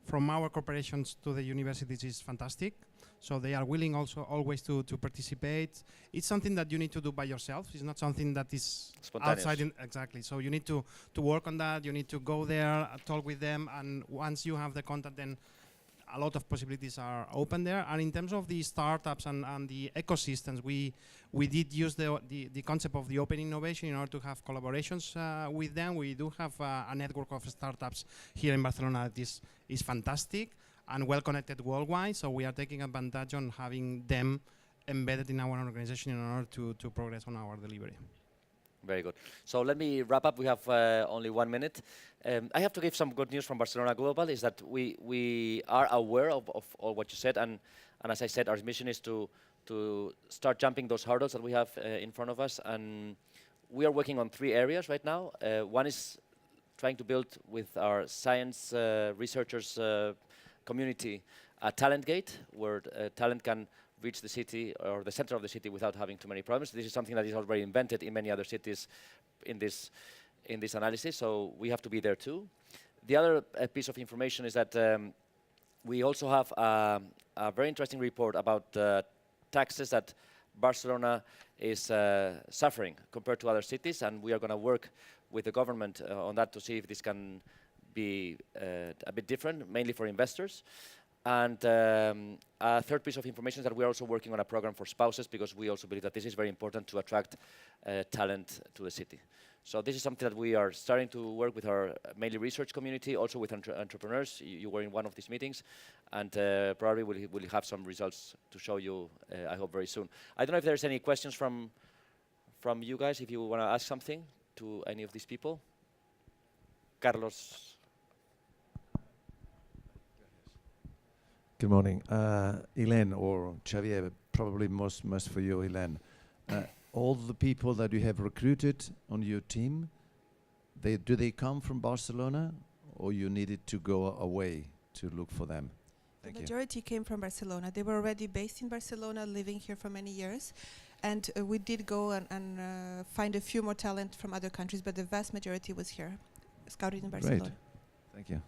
from our corporations to the universities is fantastic. So they are willing also always to participate. It's something that you need to do by yourself. It's not something that is outside. Exactly. So you need to work on that. You need to go there, talk with them, and once you have the contact, then a lot of possibilities are open there. And in terms of the startups and the ecosystems, we did use the concept of the open innovation in order to have collaborations with them. We do have a network of startups here in Barcelona that is fantastic and well connected worldwide. So we are taking advantage on having them embedded in our organization in order to progress on our delivery. Very good. So let me wrap up. We have only 1 minute. I have to give some good news from Barcelona Global, is that we are aware of all what you said, and as I said, our mission is to start jumping those hurdles that we have in front of us, and we are working on 3 areas right now. One is trying to build with our science researchers community a talent gate, where talent can reach the city or the center of the city without having too many problems. This is something that is already invented in many other cities in this analysis, so we have to be there too. The other piece of information is that we also have a very interesting report about taxes that Barcelona is suffering compared to other cities, and we are going to work with the government on that to see if this can be a bit different, mainly for investors. And a third piece of information is that we are also working on a program for spouses, because we also believe that this is very important to attract talent to the city. So this is something that we are starting to work with our mainly research community, also with entrepreneurs. You were in one of these meetings, and probably we'll have some results to show you, I hope, very soon. I don't know if there's any questions from you guys, if you want to ask something to any of these people. Carlos. Good morning. Helene or Xavier, probably most for you, Helene. All the people that you have recruited on your team, do they come from Barcelona, or you needed to go away to look for them? Thank The you. majority came from Barcelona. They were already based in Barcelona, living here for many years. And we did go and find a few more talent from other countries, but the vast majority was here, scouted in Barcelona. Great. Thank you.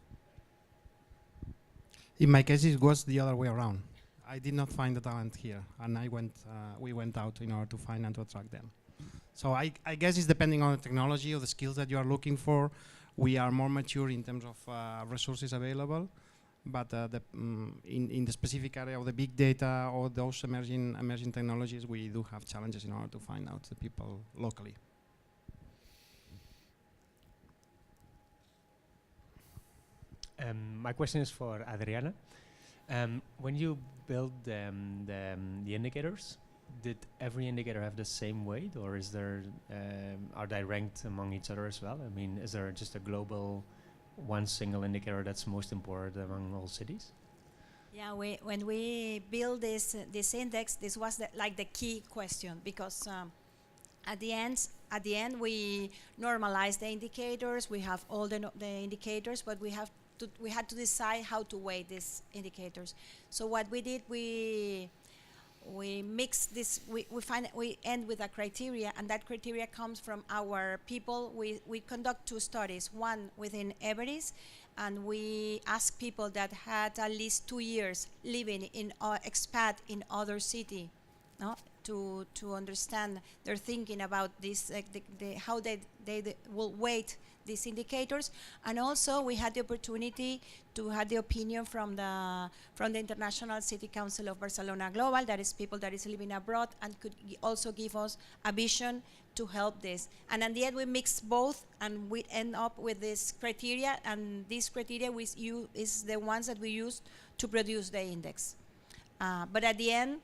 In my case, it was the other way around. I did not find the talent here, and we went out in order to find and to attract them. So I guess it's depending on the technology or the skills that you are looking for. We are more mature in terms of resources available, but in the specific area of the big data or those emerging technologies, we do have challenges in order to find out the people locally. My question is for Adriana. When you build the indicators, did every indicator have the same weight, or is there are they ranked among each other as well? I mean, is there just a global one single indicator that's most important among all cities? Yeah, when we build this index, this was like the key question, because at the end we normalize the indicators. We have all the indicators, but we had to decide how to weight these indicators. So what we did, we mix this. We end with a criteria, and that criteria comes from our people. We conduct two studies, one within Everis, and we ask people that had at least 2 years living in expat in other city, no, to understand their thinking about this, how they will weight these indicators. And also we had the opportunity to have the opinion from the International City Council of Barcelona Global, that is people that is living abroad, and could also give us a vision to help this. And at the end we mix both, and we end up with this criteria, and this criteria is the ones that we use to produce the index. But at the end,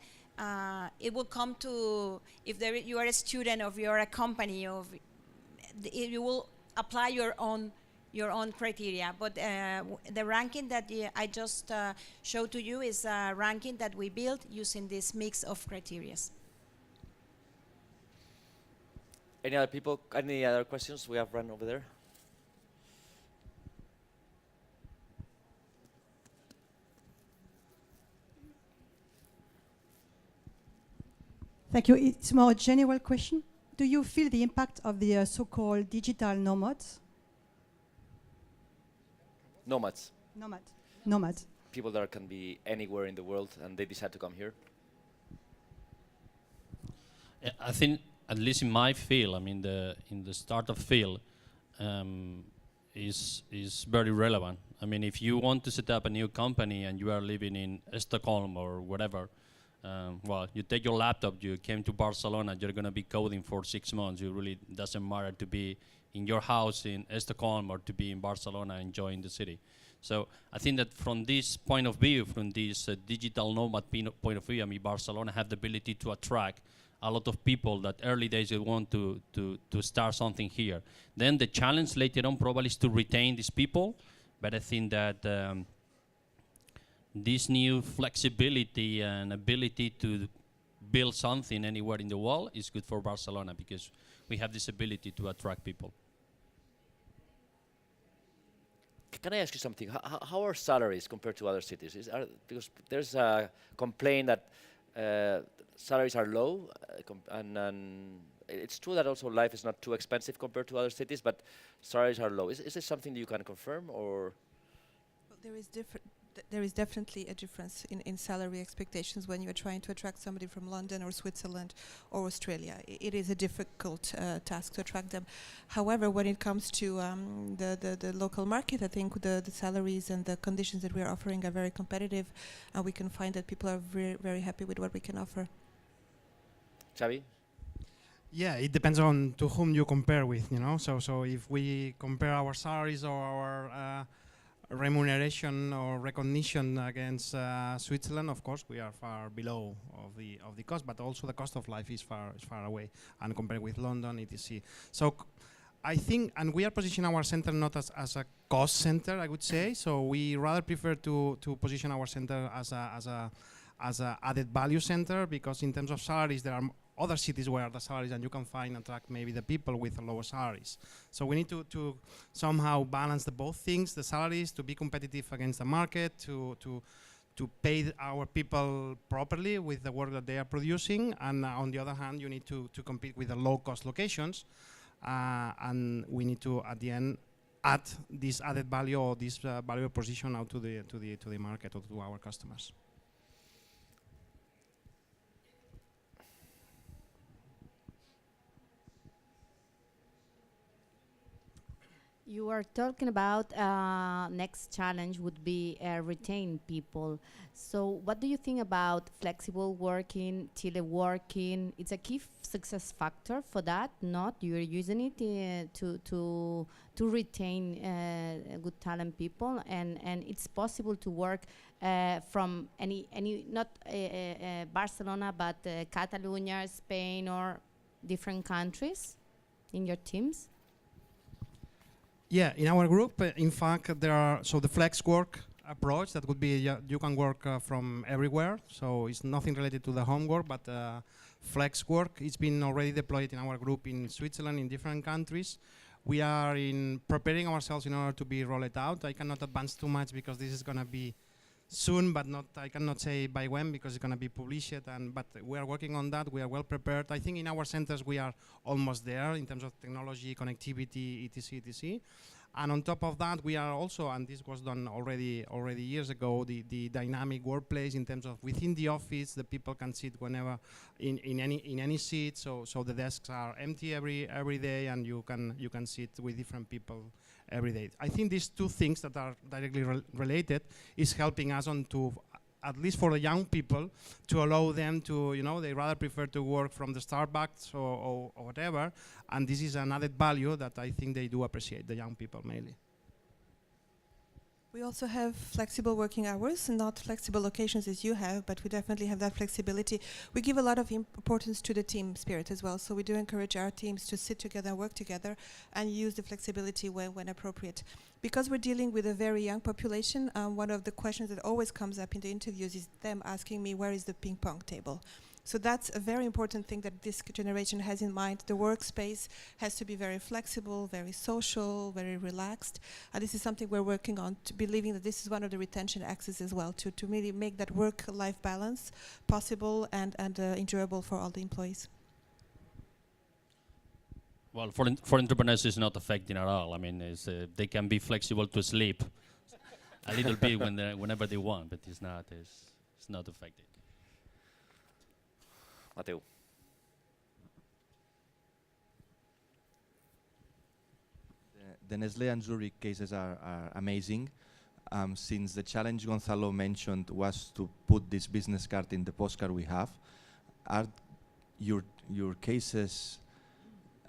it will come to, if you are a student, or if you are a company, you will apply your own criteria. But the ranking that I just showed to you is a ranking that we built using this mix of criteria. Any other people? Any other questions? We have run over there. Thank you. It's more a general question. Do you feel the impact of the so-called digital nomads? Nomads. Nomads. People that can be anywhere in the world and they decide to come here. I think, at least in my field, I mean, in the startup field, is very relevant. I mean, if you want to set up a new company and you are living in Stockholm or whatever, well, you take your laptop, you came to Barcelona, you're going to be coding for 6 months. It really doesn't matter to be in your house in Stockholm or to be in Barcelona enjoying the city. So I think that from this point of view, from this digital nomad point of view, I mean, Barcelona have the ability to attract a lot of people that early days will want to start something here. Then the challenge later on probably is to retain these people, but I think that this new flexibility and ability to build something anywhere in the world is good for Barcelona, because we have this ability to attract people. Can I ask you something? How are salaries compared to other cities? Because there's a complaint that salaries are low, and it's true that also life is not too expensive compared to other cities, but salaries are low. Is this something that you can confirm, or? Well, there is definitely a difference in salary expectations when you're trying to attract somebody from London or Switzerland or Australia. It is a difficult task to attract them. However, when it comes to the local market, I think the salaries and the conditions that we are offering are very competitive, and we can find that people are very, very happy with what we can offer. Xavi? Yeah, it depends on to whom you compare with, you know. So if we compare our salaries or our remuneration or recognition against Switzerland, of course we are far below of the cost, but also the cost of life is far away, and compared with London, etc. So I think, and we are positioning our center not as a cost center, I would say. So we rather prefer to position our center as a added value center, because in terms of salaries, there are other cities where the salaries and you can find attract maybe the people with lower salaries. So we need to somehow balance both things, the salaries, to be competitive against the market, to pay our people properly with the work that they are producing, and on the other hand, you need to compete with the low-cost locations, and we need to, at the end, add this added value or this value position out to the market or to our customers. You are talking about next challenge would be retain people. So what do you think about flexible working, teleworking? It's a key success factor for that, not? You're using it to retain good talent people, and it's possible to work from any not Barcelona, but Catalonia, Spain, or different countries in your teams? Yeah, in our group, in fact, there are, so the flex work approach, that would be, you can work from everywhere. So it's nothing related to the homework, but flex work, it's been already deployed in our group in Switzerland, in different countries. We are preparing ourselves in order to be rolled out. I cannot advance too much because this is gonna be soon, but I cannot say by when, because it's going to be published. But we are working on that. We are well prepared. I think in our centers we are almost there in terms of technology, connectivity, etc. And on top of that, we are also, and this was done already years ago, the dynamic workplace in terms of within the office, the people can sit whenever in any seat. So the desks are empty every day, and you can sit with different people every day. I think these two things that are directly related is helping us on to, at least for the young people, to allow them to, they rather prefer to work from the Starbucks or whatever, and this is an added value that I think they do appreciate, the young people mainly. We also have flexible working hours, not flexible locations as you have, but we definitely have that flexibility. We give a lot of importance to the team spirit as well, so we do encourage our teams to sit together and work together and use the flexibility when appropriate. Because we're dealing with a very young population, one of the questions that always comes up in the interviews is them asking me, where is the ping pong table? So that's a very important thing that this generation has in mind. The workspace has to be very flexible, very social, very relaxed. And this is something we're working on, to believing that this is one of the retention axes as well, to really make that work-life balance possible and enjoyable for all the employees. Well, for entrepreneurs, it's not affecting at all. I mean, they can be flexible to sleep a little bit whenever they want, but it's not affected. Mateo. The Nestlé and Zurich cases are amazing. Since the challenge Gonzalo mentioned was to put this business card in the postcard we have, are your cases,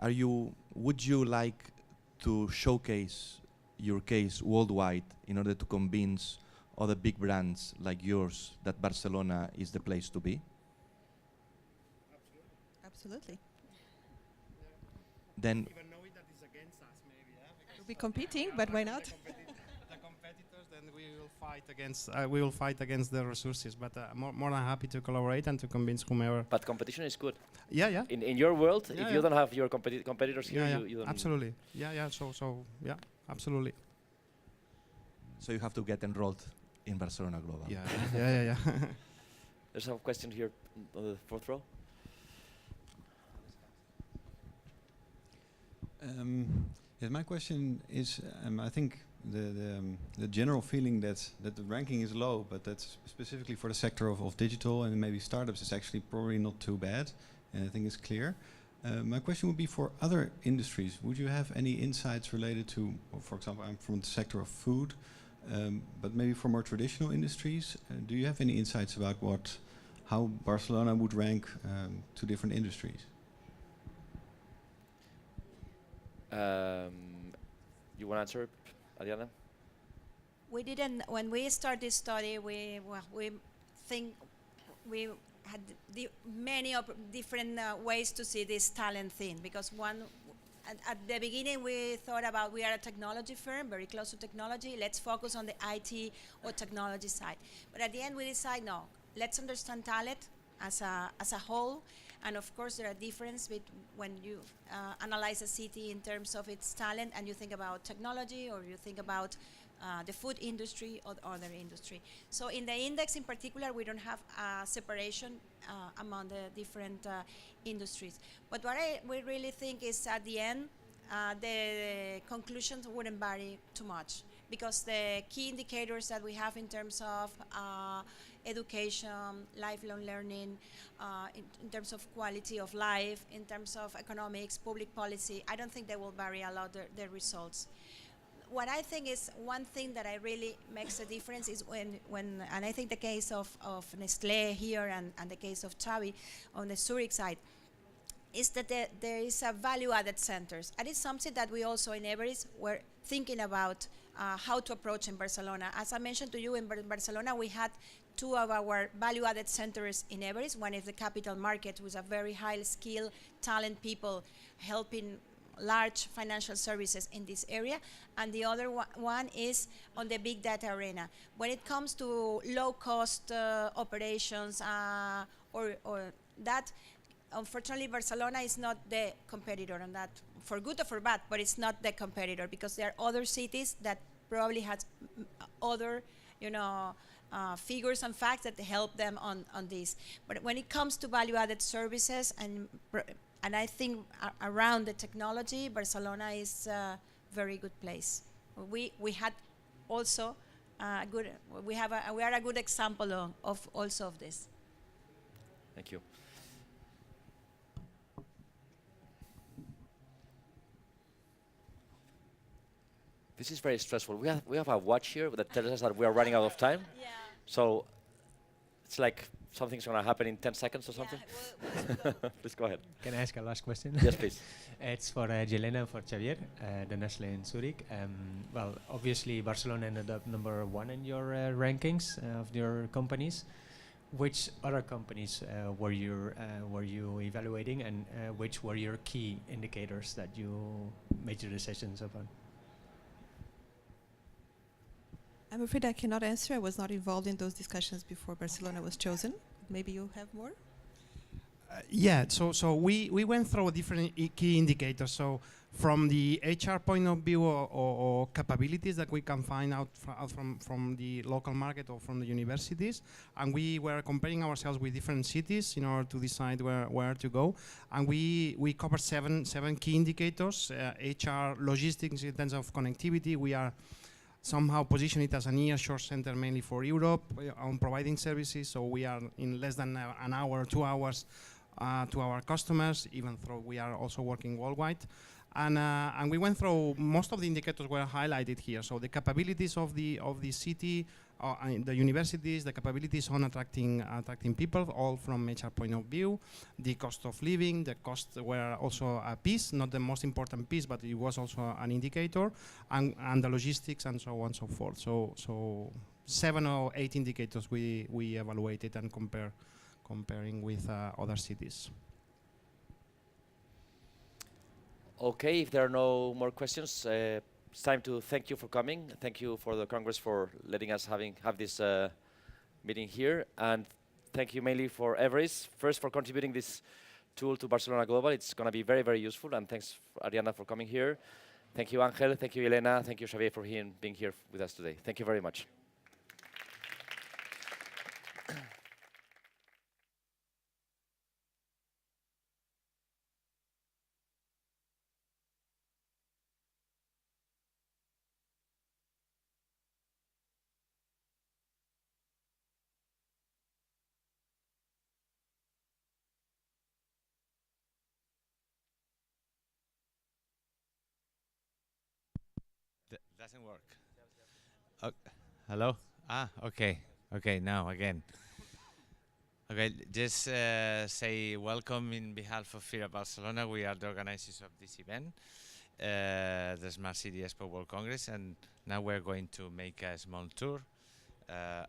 would you like to showcase your case worldwide in order to convince other big brands like yours that Barcelona is the place to be? Absolutely. Then even knowing that it's against us, maybe. We'll be competing, but why not? The competitors, then we will fight against the resources. But more than happy to collaborate and to convince whomever. But competition is good. Yeah. In your world, Yeah, if you don't have your competitors here, you don't. Absolutely. Yeah. So yeah, absolutely. so you have to get enrolled in Barcelona Global. Yeah. There's a question here on the fourth row. Yes, my question is, I think the general feeling that the ranking is low, but that's specifically for the sector of digital and maybe startups is actually probably not too bad, and I think it's clear. My question would be for other industries. Would you have any insights related to, for example, I'm from the sector of food, but maybe for more traditional industries, do you have any insights about how Barcelona would rank to different industries? You want to answer, Adriana? We didn't, when we started this study, we think we had many different ways to see this talent thing, because one at the beginning, we thought about we are a technology firm, very close to technology. Let's focus on the IT or technology side. But at the end, we decide, no, let's understand talent as a whole. And of course, there are differences when you analyze a city in terms of its talent and you think about technology or you think about the food industry or other industry. So in the index in particular, we don't have a separation among the different industries. But what we really think is at the end, the conclusions wouldn't vary too much because the key indicators that we have in terms of education, lifelong learning, in terms of quality of life, in terms of economics, public policy, I don't think they will vary a lot, the results. What I think is one thing that I really makes a difference is when and I think the case of Nestlé here and the case of Xavi on the Zurich side, is that there is a value-added centers. And it's something that we also in Everis were thinking about how to approach in Barcelona. As I mentioned to you, in Barcelona we had two of our value-added centers in Everis. One is the capital market, with a very high-skilled, talent people helping large financial services in this area, and the other one is on the big data arena. When it comes to low-cost operations or that, unfortunately, Barcelona is not the competitor on that, for good or for bad, but it's not the competitor because there are other cities that probably have other, figures and facts that help them on this. But when it comes to value-added services and I think around the technology, Barcelona is a very good place. We had also we are a good example of also of this. Thank you. This is very stressful. We have a watch here that tells us that we are running out of time. Yeah. So it's like something's going to happen in 10 seconds or something. Please go ahead. Can I ask a last question? Yes, please. It's for Jelena and for Xavier, the Nestlé in Zurich. Well, obviously Barcelona ended up #1 in your rankings of your companies. Which other companies were you evaluating, and which were your key indicators that you made your decisions upon? I'm afraid I cannot answer. I was not involved in those discussions before Barcelona was chosen. Maybe you have more? Yeah, so we went through different key indicators. So from the HR point of view or capabilities that we can find out from the local market or from the universities, and we were comparing ourselves with different cities in order to decide where to go. And we covered seven key indicators. HR, logistics in terms of connectivity. We are somehow position it as a nearshore center mainly for Europe on providing services. So we are in less than an hour, 2 hours to our customers, even though we are also working worldwide. And we went through most of the indicators were highlighted here. So the capabilities of the city, the universities, the capabilities on attracting people, all from HR point of view. The cost of living, the costs were also a piece, not the most important piece, but it was also an indicator, and the logistics and so on and so forth. So 7 or 8 indicators we evaluated and comparing with other cities. Okay, if there are no more questions, it's time to thank you for coming. Thank you for the Congress for letting us have this meeting here. And thank you mainly for Everis, first for contributing this tool to Barcelona Global. It's going to be very, very useful. And thanks, Ariana, for coming here. Thank you, Angel. Thank you, Elena. Thank you, Xavier, for being here with us today. Thank you very much. Doesn't work. Hello? Okay. Okay, now again. Okay, just say welcome in behalf of FIRA Barcelona. We are the organizers of this event, the Smart City Expo World Congress, and now we're going to make a small tour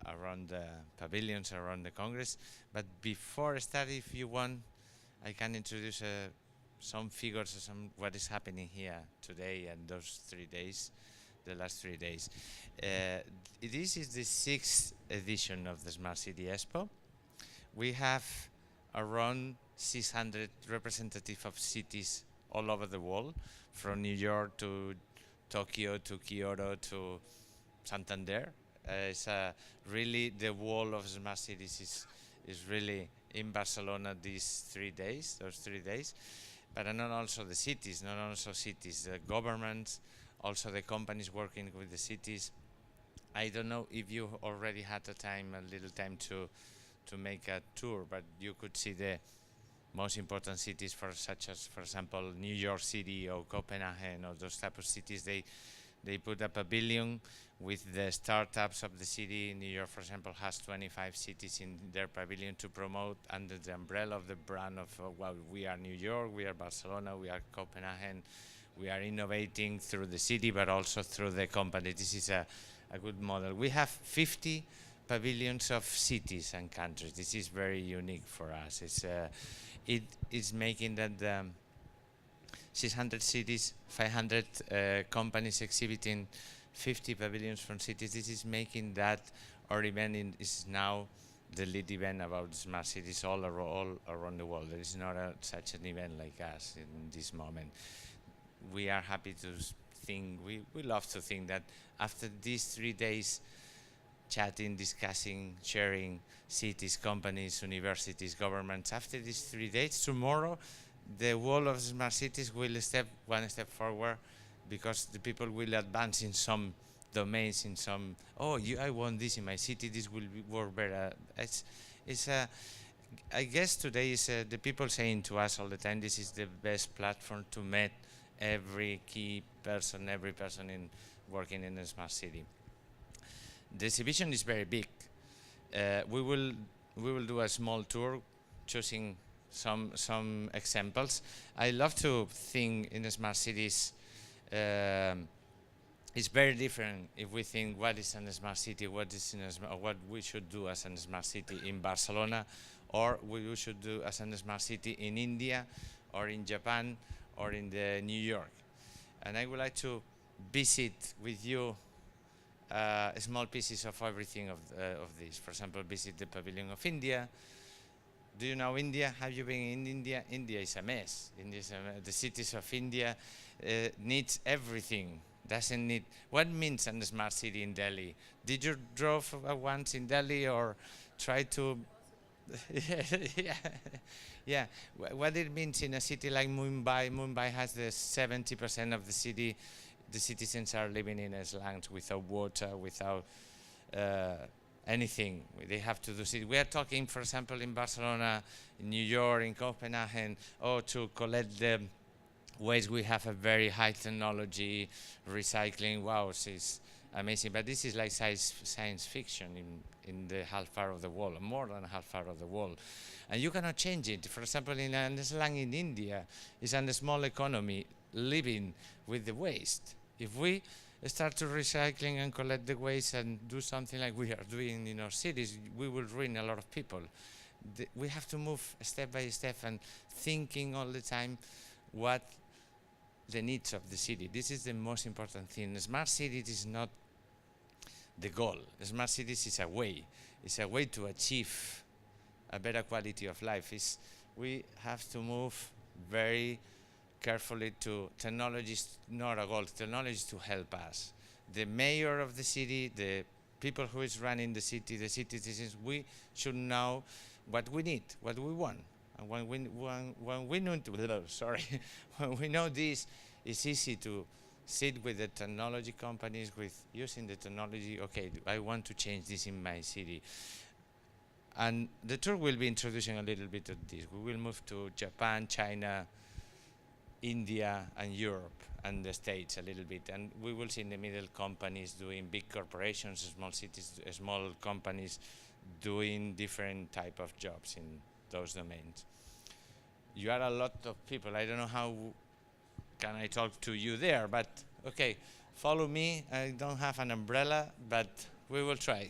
around the pavilions around the Congress. But before I start, if you want, I can introduce some figures of some what is happening here today and those 3 days, the last 3 days. This is the 6th edition of the Smart City Expo. We have around 600 representatives of cities all over the world, from New York to Tokyo to Kyoto to Santander. It's really the wall of smart cities is really in Barcelona these 3 days, those 3 days. But not also the cities, not also cities, the governments, also the companies working with the cities. I don't know if you already had a little time to make a tour, but you could see the most important cities, such as, for example, New York City or Copenhagen or those type of cities. They put a pavilion with the startups of the city. New York, for example, has 25 cities in their pavilion to promote under the umbrella of the brand of, well, we are New York, we are Barcelona, we are Copenhagen. We are innovating through the city, but also through the company. This is a good model. We have 50 pavilions of cities and countries. This is very unique for us. It is making that 600 cities, 500 companies exhibiting 50 pavilions from cities. This is making that our event is now the lead event about smart cities all around the world. There is not such an event like us in this moment. We are happy to think, we love to think that after these 3 days chatting, discussing, sharing cities, companies, universities, governments, after these 3 days, tomorrow the wall of smart cities will step one step forward, because the people will advance in some domains, in some, I want this in my city, this will work better. I guess today is the people saying to us all the time, this is the best platform to meet every person in working in a smart city. The exhibition is very big. We will do a small tour, choosing some examples. I love to think in smart cities. It's very different if we think what is a smart city, what we should do as a smart city in Barcelona, or we should do as a smart city in India, or in Japan, or in New York. And I would like to visit with you small pieces of everything of this. For example, visit the pavilion of India. Do you know India? Have you been in India? India is a mess. The cities of India needs everything. Doesn't need. What means a smart city in Delhi? Did you drove once in Delhi or try to? Yeah. What it means in a city like Mumbai. Mumbai has the 70% of the city. The citizens are living in slums without water, without anything. They have to do it. We are talking, for example, in Barcelona, in New York, in Copenhagen, to collect the waste. We have a very high technology, recycling. Wow, it's amazing. But this is like science fiction in the half part of the world, more than half part of the world. And you cannot change it. For example, in a slang in India, it's a small economy living with the waste. If we start to recycling and collect the waste and do something like we are doing in our cities, we will ruin a lot of people. We have to move step by step and thinking all the time what the needs of the city. This is the most important thing. Smart cities is not the goal. Smart cities is a way. It's a way to achieve a better quality of life. We have to move very carefully to technology is not a goal. Technology is to help us. The mayor of the city, the people who is running the city, the citizens, we should know what we need, what we want. And when we know when we know this, it's easy to sit with the technology companies, with using the technology. Okay, I want to change this in my city. And the tour will be introducing a little bit of this. We will move to Japan, China, India and Europe and the States a little bit, and we will see in the middle companies doing big corporations, small cities, small companies doing different type of jobs in those domains. You are a lot of people. I don't know how can I talk to you there, but okay, follow me. I don't have an umbrella, but we will try.